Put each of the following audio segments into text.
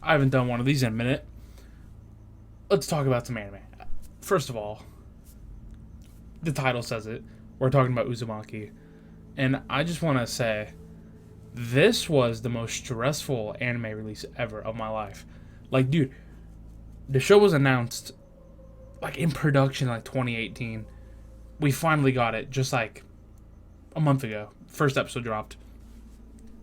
I haven't done one of these in a minute. Let's talk about some anime. First of all, the title says it. We're talking about Uzumaki. And I just want to say, this was the most stressful anime release ever of my life. Like, dude, the show was announced, like, in production, like, 2018. We finally got it, just, like, a month ago. First episode dropped.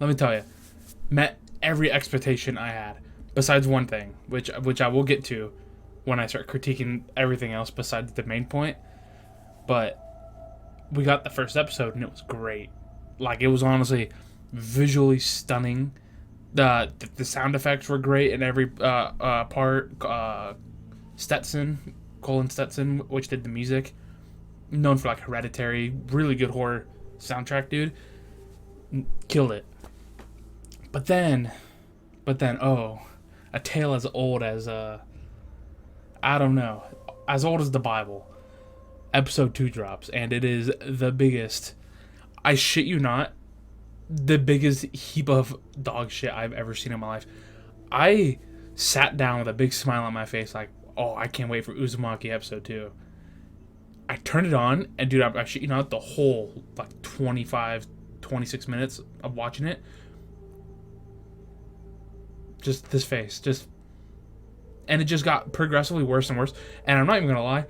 Let me tell you, met every expectation I had. Besides one thing, which I will get to when I start critiquing everything else besides the main point. But we got the first episode and it was great. Like, it was honestly visually stunning. The sound effects were great in every part. Colin Stetson, which did the music, known for like Hereditary, really good horror soundtrack, dude. Killed it. But then, oh, a tale as old as I don't know, as old as the Bible. Episode 2 drops, and it is the biggest, I shit you not, the biggest heap of dog shit I've ever seen in my life. I sat down with a big smile on my face, like, oh, I can't wait for Uzumaki episode 2. I turned it on, and dude, I shit you not, the whole, like, 26 minutes of watching it, just this face, and it just got progressively worse and worse, and I'm not even gonna lie,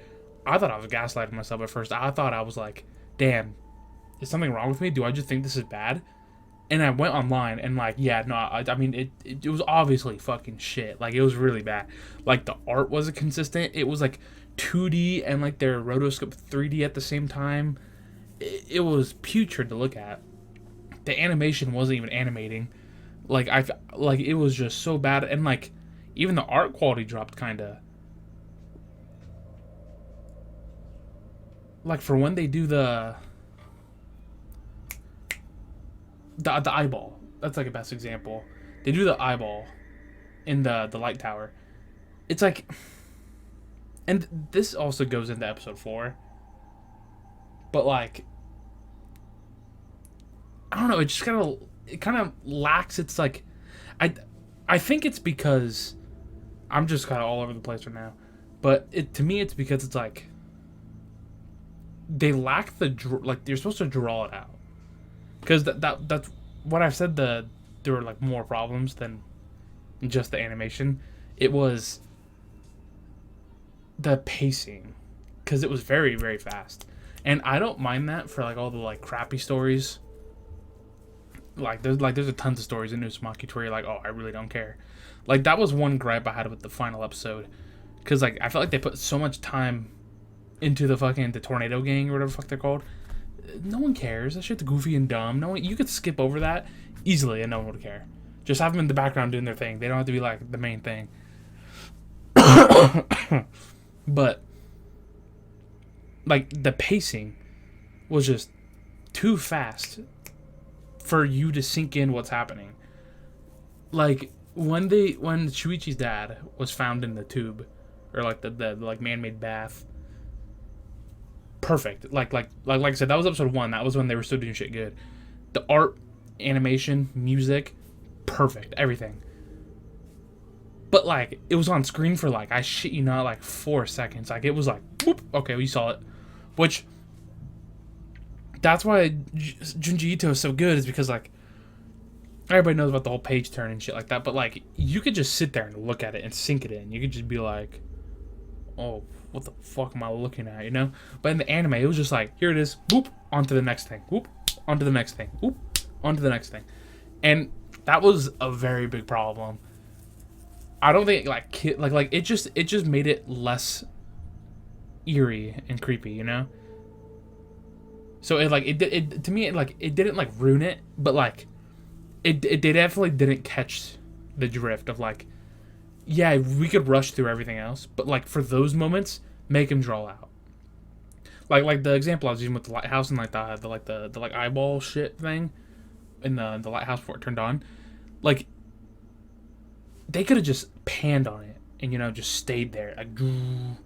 I thought I was gaslighting myself at first. I thought I was like, damn, is something wrong with me? Do I just think this is bad? And I went online and like, yeah, no, I mean, it was obviously fucking shit. Like, it was really bad. Like, the art wasn't consistent. It was like 2D and like their rotoscope 3D at the same time. It was putrid to look at. The animation wasn't even animating. Like, it was just so bad. And like, even the art quality dropped kind of. Like, for when they do the eyeball. That's like a best example. They do the eyeball in the light tower. It's like, and this also goes into episode 4. But like, I don't know, it kind of lacks its like, I think it's because I'm just kind of all over the place right now. But to me it's because it's like, they lack like, you're supposed to draw it out, because that's what I've said. There were like more problems than just the animation. It was the pacing, because it was very, very fast, and I don't mind that for like all the like crappy stories. Like there's a tons of stories in Uzumaki where you're like, oh, I really don't care. Like, that was one gripe I had with the final episode, because like I felt like they put so much time into the tornado gang or whatever the fuck they're called. No one cares. That shit's goofy and dumb. No one, you could skip over that easily and no one would care. Just have them in the background doing their thing. They don't have to be like the main thing. But like, the pacing was just too fast for you to sink in what's happening. Like, when Shuichi's dad was found in the tube, or like the like man-made bath, perfect. Like I said, that was episode 1. That was when they were still doing shit good. The art, animation, music, perfect. Everything. But like, it was on screen for like, I shit you not, like 4 seconds. Like, it was like, whoop, okay, we saw it. Which, that's why Junji Ito is so good, is because like, everybody knows about the whole page turn and shit like that. But like, you could just sit there and look at it and sink it in. You could just be like, oh, what the fuck am I looking at, you know? But in the anime, it was just like, here it is, whoop, onto the next thing, whoop, onto the next thing, whoop, onto the next thing. And that was a very big problem. I don't think like it just made it less eerie and creepy, you know? So it to me, it didn't like ruin it, but like it definitely didn't catch the drift of like, yeah, we could rush through everything else, but like, for those moments, make him draw out. Like the example I was using with the lighthouse and like the eyeball shit thing in the lighthouse before it turned on. Like, they could have just panned on it and, you know, just stayed there, like, and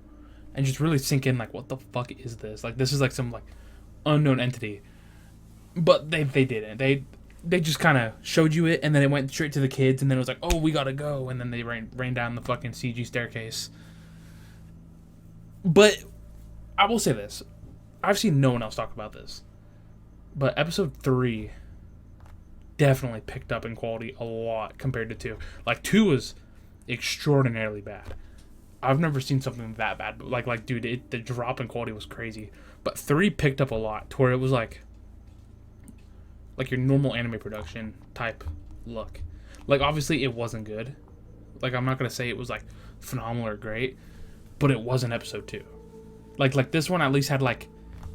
just really sink in, like, what the fuck is this? Like, this is like some like unknown entity. But they didn't. they just kind of showed you it, and then it went straight to the kids, and then it was like, oh, we gotta go, and then they ran down the fucking CG staircase. But I will say this. I've seen no one else talk about this. But episode 3 definitely picked up in quality a lot compared to 2. Like, 2 was extraordinarily bad. I've never seen something that bad. But like dude, the drop in quality was crazy. But 3 picked up a lot to where it was like your normal anime production type look. Like, obviously it wasn't good. Like, I'm not gonna say it was like phenomenal or great, but it wasn't episode 2. Like this one at least had like,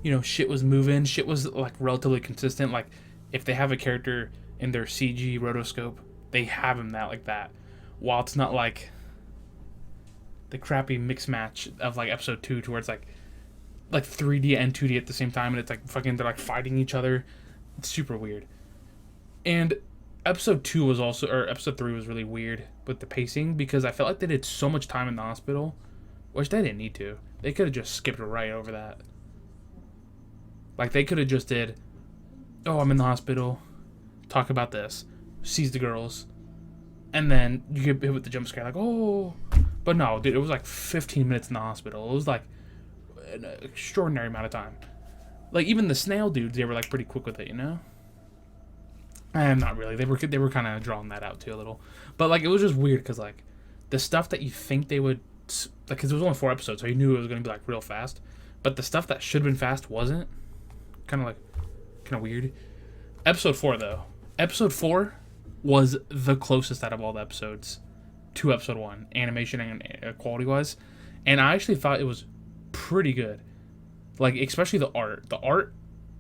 you know, shit was moving, shit was like relatively consistent. Like, if they have a character in their CG rotoscope, they have him that like that. While it's not like the crappy mix match of like episode 2 to where it's like 3D and 2D at the same time, and it's like fucking they're like fighting each other. It's super weird. And episode 3 was really weird with the pacing, because I felt like they did so much time in the hospital, which they didn't need to. They could have just skipped right over that. Like, they could have just did, oh, I'm in the hospital, talk about this, sees the girls, and then you get hit with the jump scare, like, oh. But no, dude, it was like 15 minutes in the hospital. It was like an extraordinary amount of time. Like, even the snail dudes, they were like pretty quick with it, you know? And not really. They were kind of drawing that out too a little. But like, it was just weird because like the stuff that you think they would, like, because it was only 4 episodes, so you knew it was going to be like real fast. But the stuff that should have been fast wasn't. Kind of weird. Episode 4 though. Episode 4 was the closest out of all the episodes to episode 1, animation and quality wise. And I actually thought it was pretty good. Like, especially the art. The art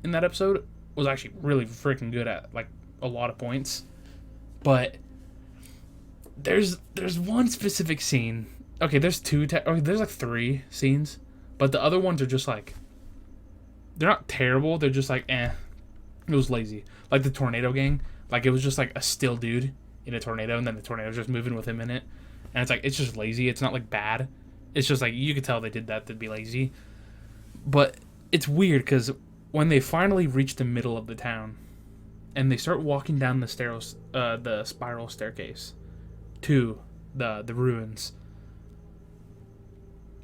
in that episode was actually really freaking good at like a lot of points. But there's one specific scene. Okay, there's there's like 3 scenes, but the other ones are just like, they're not terrible. They're just like, eh. It was lazy. Like the tornado gang. Like, it was just like a still dude in a tornado, and then the tornado's just moving with him in it. And it's like, it's just lazy. It's not like bad. It's just like, you could tell they did that to be lazy. But it's weird because when they finally reach the middle of the town and they start walking down the spiral staircase to the ruins,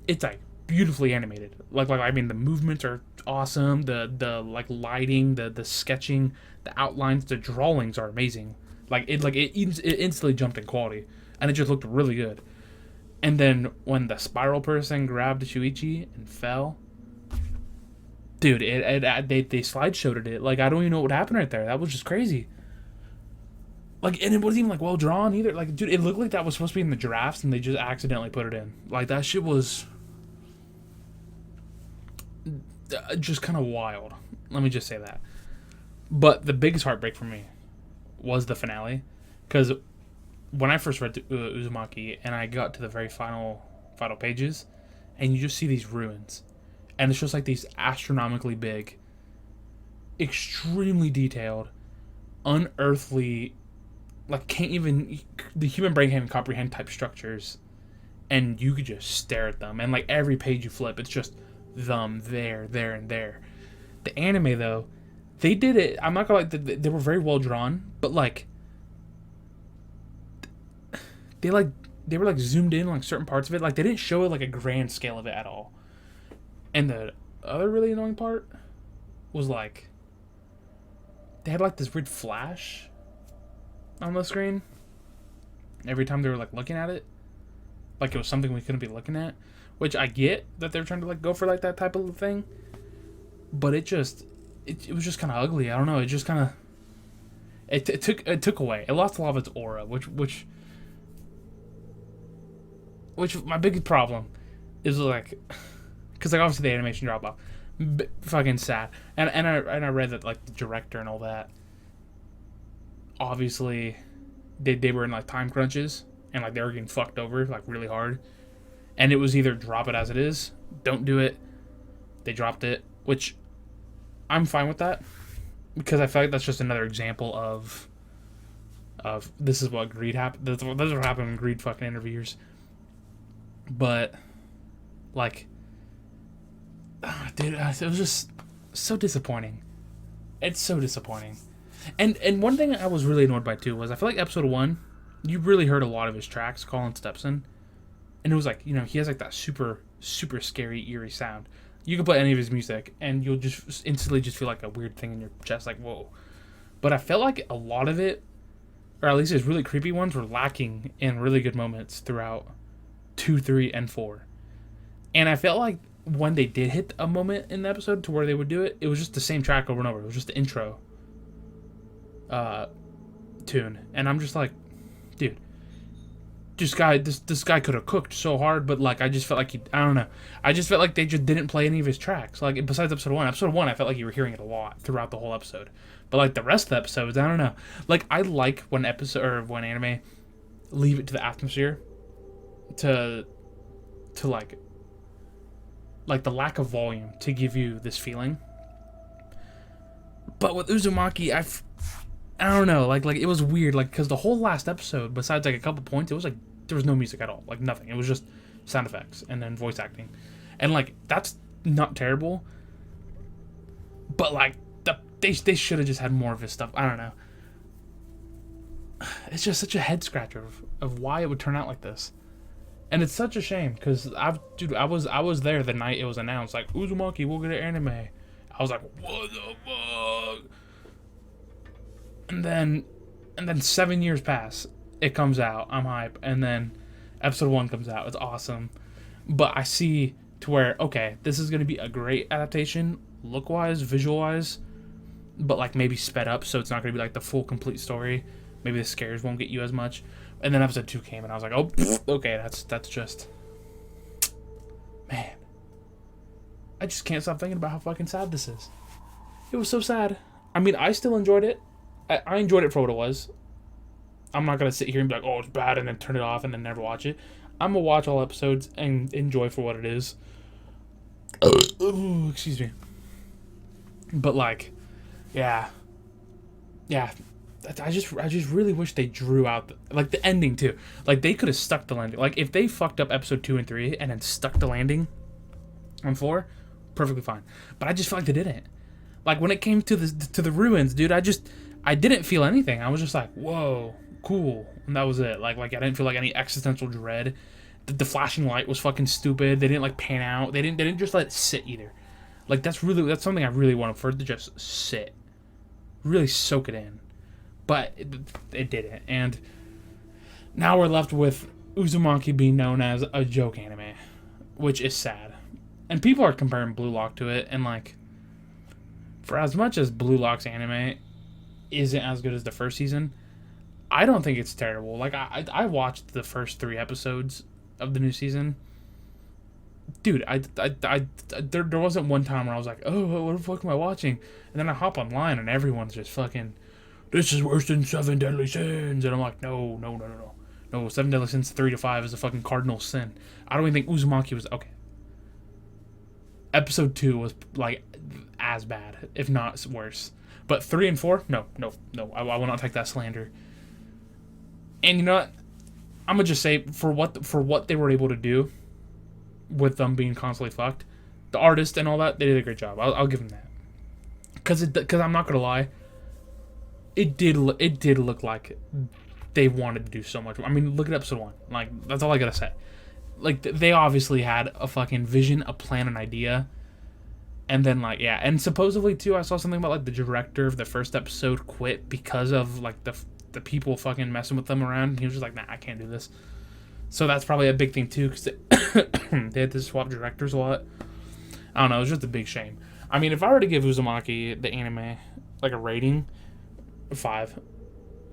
it's like beautifully animated. Like I mean, the movements are awesome. The like lighting, the sketching, the outlines, the drawings are amazing. It instantly jumped in quality, and it just looked really good. And then when the spiral person grabbed Shuichi and fell, dude, they slideshowed it. Like, I don't even know what happened right there. That was just crazy. Like, and it wasn't even like well drawn either. Like, dude, it looked like that was supposed to be in the drafts, and they just accidentally put it in. Like, that shit was just kind of wild. Let me just say that. But the biggest heartbreak for me was the finale, because when I first read Uzumaki and I got to the very final pages, and you just see these ruins, and it's just like these astronomically big, extremely detailed, unearthly, like the human brain can't even comprehend type structures, and you could just stare at them, and like every page you flip, it's just them there, and there. The anime though, they did it. I'm not gonna they were very well drawn, but like they were like zoomed in on like certain parts of it. Like, they didn't show it like a grand scale of it at all. And the other really annoying part was like they had like this weird flash on the screen every time they were like looking at it, like it was something we couldn't be looking at. Which I get that they're trying to like go for like that type of thing, but it was just kind of ugly. I don't know. It just kind of it took away. It lost a lot of its aura, which my biggest problem is like, because like obviously the animation dropped off, fucking sad. And I read that like the director and all that, obviously they were in like time crunches, and like they were getting fucked over like really hard, and it was either drop it as it is, don't do it. They dropped it, which I'm fine with that, because I feel like that's just another example of this is what greed happened. That's what happened when greed fucking interferes. But like, dude, it was just so disappointing. It's so disappointing. And one thing I was really annoyed by too was I feel like episode 1, you really heard a lot of his tracks, Colin Stepson, and it was like, he has like that super super scary eerie sound. You can play any of his music and you'll just instantly just feel like a weird thing in your chest, like whoa. But I felt like a lot of it, or at least his really creepy ones, were lacking in really good moments throughout 2, 3, and 4. And I felt like when they did hit a moment in the episode to where they would do it, it was just the same track over and over. It was just the intro tune. And I'm just like, dude, this guy could have cooked so hard, but like I just felt like I don't know. I just felt like they just didn't play any of his tracks. Like besides episode 1. Episode 1 I felt like you were hearing it a lot throughout the whole episode. But like the rest of the episodes, I don't know. Like I like when when anime leave it to the atmosphere to like the lack of volume to give you this feeling. But with Uzumaki, I don't know, like it was weird, like because the whole last episode, besides like a couple points, it was like there was no music at all, like nothing. It was just sound effects and then voice acting, and like that's not terrible. But like they should have just had more of his stuff. I don't know. It's just such a head scratcher of why it would turn out like this. And it's such a shame because I was there the night it was announced, like Uzumaki will get an anime. I was like, what the fuck? And then 7 years pass. It comes out. I'm hype. And then episode 1 comes out. It's awesome. But I see to where, okay, this is gonna be a great adaptation, look wise, visual wise, but like maybe sped up, so it's not gonna be like the full complete story. Maybe the scares won't get you as much. And then episode 2 came, and I was like, oh, okay, that's just... Man. I just can't stop thinking about how fucking sad this is. It was so sad. I mean, I still enjoyed it. I enjoyed it for what it was. I'm not going to sit here and be like, oh, it's bad, and then turn it off and then never watch it. I'm going to watch all episodes and enjoy for what it is. Ooh, excuse me. But, like, yeah. Yeah. I just really wish they drew out the ending too. Like they could have stuck the landing. Like if they fucked up episode 2 and 3 and then stuck the landing on 4, perfectly fine. But I just felt like they didn't. Like when it came to the ruins, dude, I didn't feel anything. I was just like, whoa, cool, and that was it. Like I didn't feel like any existential dread. The flashing light was fucking stupid. They didn't like pan out. They didn't just let it sit either. Like that's something I really wanted for it to just sit, really soak it in. But it didn't, and now we're left with Uzumaki being known as a joke anime, which is sad. And people are comparing Blue Lock to it, and like, for as much as Blue Lock's anime isn't as good as the first season, I don't think it's terrible. Like, I watched the first 3 episodes of the new season. Dude, there wasn't one time where I was like, oh, what the fuck am I watching? And then I hop online, and everyone's just fucking... This is worse than 7 Deadly Sins. And I'm like, no. No, 7 Deadly Sins 3 to 5 is a fucking cardinal sin. I don't even think Uzumaki was... Okay. Episode 2 was, like, as bad, if not worse. But 3 and 4? No. I will not take that slander. And you know what? I'm going to just say, for what they were able to do with them being constantly fucked, the artist and all that, they did a great job. I'll give them that. Because I'm not going to lie, It did look like they wanted to do so much. I mean, look at episode 1. Like, that's all I gotta say. Like, they obviously had a fucking vision, a plan, an idea. And then, like, yeah. And supposedly, too, I saw something about, like, the director of the first episode quit because of, like, the people fucking messing with them around. And he was just like, nah, I can't do this. So that's probably a big thing, too, because they had to swap directors a lot. I don't know. It was just a big shame. I mean, if I were to give Uzumaki, the anime, like, a rating... 5.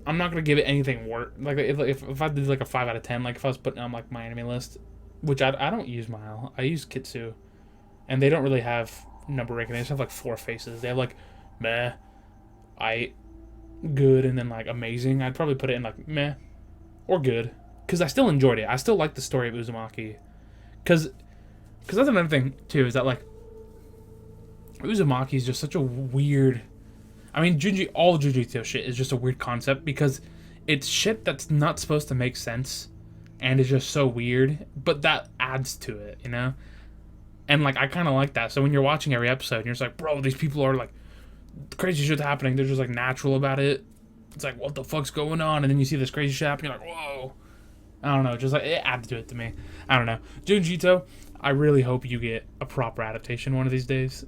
I'm not gonna give it anything worse. Like if I did like a 5 out of 10, like if I was putting on like my anime list, which I don't use Mile, I use Kitsu, and they don't really have number ranking. They just have like 4 faces. They have like meh, good, and then like amazing. I'd probably put it in like meh or good because I still enjoyed it. I still like the story of Uzumaki because that's another thing too, is that like Uzumaki is just such a weird... I mean, all Jujutsu shit is just a weird concept because it's shit that's not supposed to make sense and is just so weird, but that adds to it, you know? And, like, I kind of like that. So when you're watching every episode, you're just like, bro, these people are, like, crazy shit's happening. They're just like natural about it. It's like, what the fuck's going on? And then you see this crazy shit happen. You're like, whoa. I don't know. Just like it adds to it to me. I don't know. Junjito, I really hope you get a proper adaptation one of these days.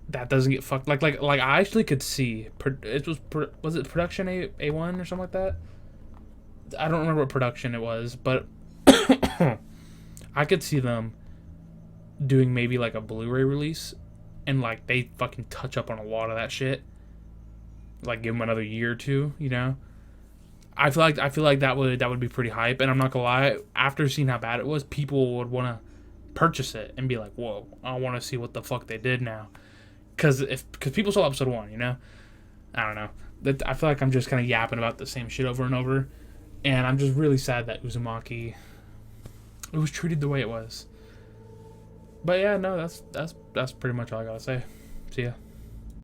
That doesn't get fucked. Like I actually could see. It was it production A1 or something like that. I don't remember what production it was, but I could see them doing maybe like a Blu-ray release, and like they fucking touch up on a lot of that shit. Like give them another year or two, you know. I feel like that would be pretty hype, and I'm not gonna lie. After seeing how bad it was, people would want to purchase it and be like, "Whoa, I want to see what the fuck they did now." Because people saw episode 1, you know. I don't know. I feel like I'm just kind of yapping about the same shit over and over, and I'm just really sad that Uzumaki it was treated the way it was. But yeah, no, that's pretty much all I gotta say. See ya.